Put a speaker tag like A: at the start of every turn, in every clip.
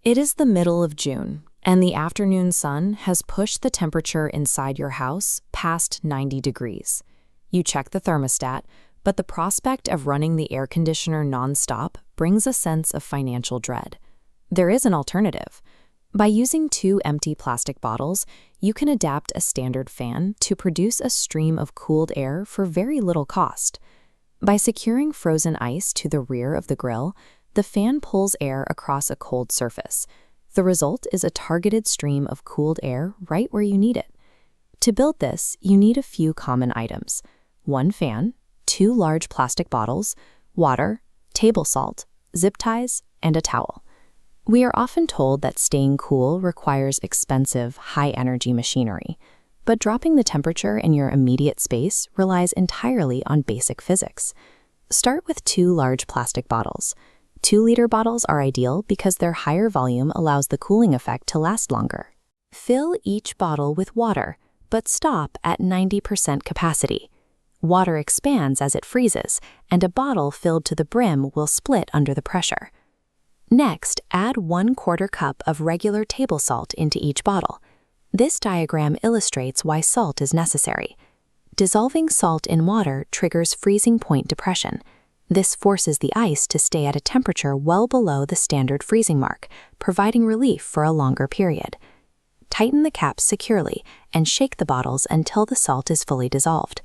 A: It is the middle of June, and the afternoon sun has pushed the temperature inside your house past 90 degrees. You check the thermostat, but the prospect of running the air conditioner nonstop brings a sense of financial dread. There is an alternative. By using 2 empty plastic bottles, you can adapt a standard fan to produce a stream of cooled air for very little cost. By securing frozen ice to the rear of the grill, the fan pulls air across a cold surface. The result is a targeted stream of cooled air right where you need it. To build this, you need a few common items: 1 fan, 2 large plastic bottles, water, table salt, zip ties, and a towel. We are often told that staying cool requires expensive, high-energy machinery, but dropping the temperature in your immediate space relies entirely on basic physics. Start with 2 large plastic bottles. 2-liter bottles are ideal because their higher volume allows the cooling effect to last longer. Fill each bottle with water, but stop at 90% capacity. Water expands as it freezes, and a bottle filled to the brim will split under the pressure. Next, add 1/4 cup of regular table salt into each bottle. This diagram illustrates why salt is necessary. Dissolving salt in water triggers freezing point depression. This forces the ice to stay at a temperature well below the standard freezing mark, providing relief for a longer period. Tighten the caps securely and shake the bottles until the salt is fully dissolved.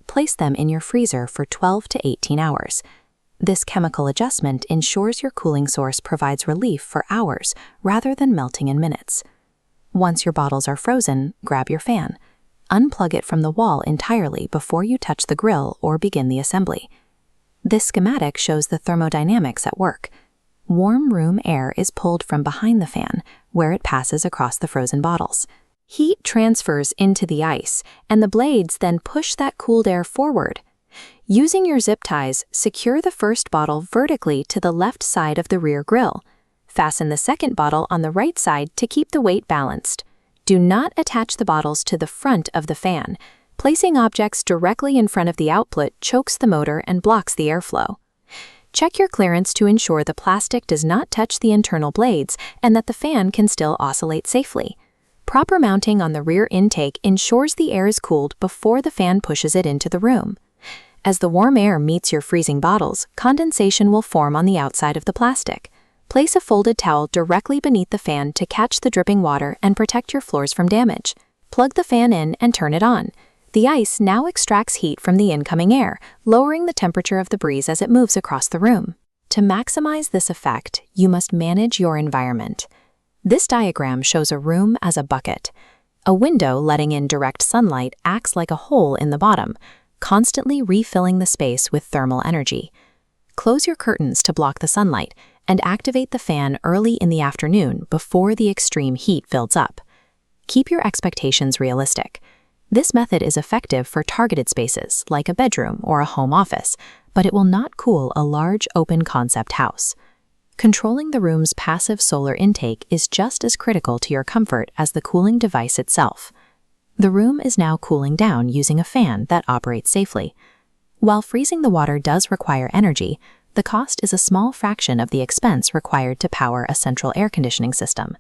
A: Place them in your freezer for 12 to 18 hours. This chemical adjustment ensures your cooling source provides relief for hours rather than melting in minutes. Once your bottles are frozen, grab your fan. Unplug it from the wall entirely before you touch the grill or begin the assembly. This schematic shows the thermodynamics at work. Warm room air is pulled from behind the fan, where it passes across the frozen bottles. Heat transfers into the ice, and the blades then push that cooled air forward. Using your zip ties, secure the first bottle vertically to the left side of the rear grill. Fasten the second bottle on the right side to keep the weight balanced. Do not attach the bottles to the front of the fan. Placing objects directly in front of the outlet chokes the motor and blocks the airflow. Check your clearance to ensure the plastic does not touch the internal blades and that the fan can still oscillate safely. Proper mounting on the rear intake ensures the air is cooled before the fan pushes it into the room. As the warm air meets your freezing bottles, condensation will form on the outside of the plastic. Place a folded towel directly beneath the fan to catch the dripping water and protect your floors from damage. Plug the fan in and turn it on. The ice now extracts heat from the incoming air, lowering the temperature of the breeze as it moves across the room. To maximize this effect, you must manage your environment. This diagram shows a room as a bucket. A window letting in direct sunlight acts like a hole in the bottom, constantly refilling the space with thermal energy. Close your curtains to block the sunlight and activate the fan early in the afternoon before the extreme heat builds up. Keep your expectations realistic. This method is effective for targeted spaces like a bedroom or a home office, but it will not cool a large open-concept house. Controlling the room's passive solar intake is just as critical to your comfort as the cooling device itself. The room is now cooling down using a fan that operates safely. While freezing the water does require energy, the cost is a small fraction of the expense required to power a central air conditioning system.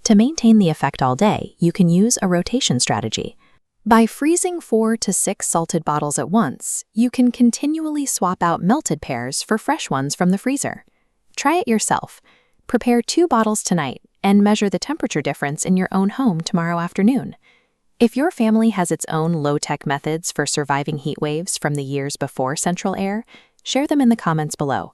A: To maintain the effect all day, you can use a rotation strategy. By freezing 4 to 6 salted bottles at once, you can continually swap out melted pairs for fresh ones from the freezer. Try it yourself. Prepare 2 bottles tonight and measure the temperature difference in your own home tomorrow afternoon. If your family has its own low-tech methods for surviving heat waves from the years before central air, share them in the comments below.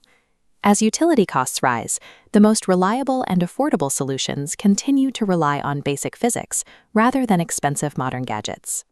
A: As utility costs rise, the most reliable and affordable solutions continue to rely on basic physics rather than expensive modern gadgets.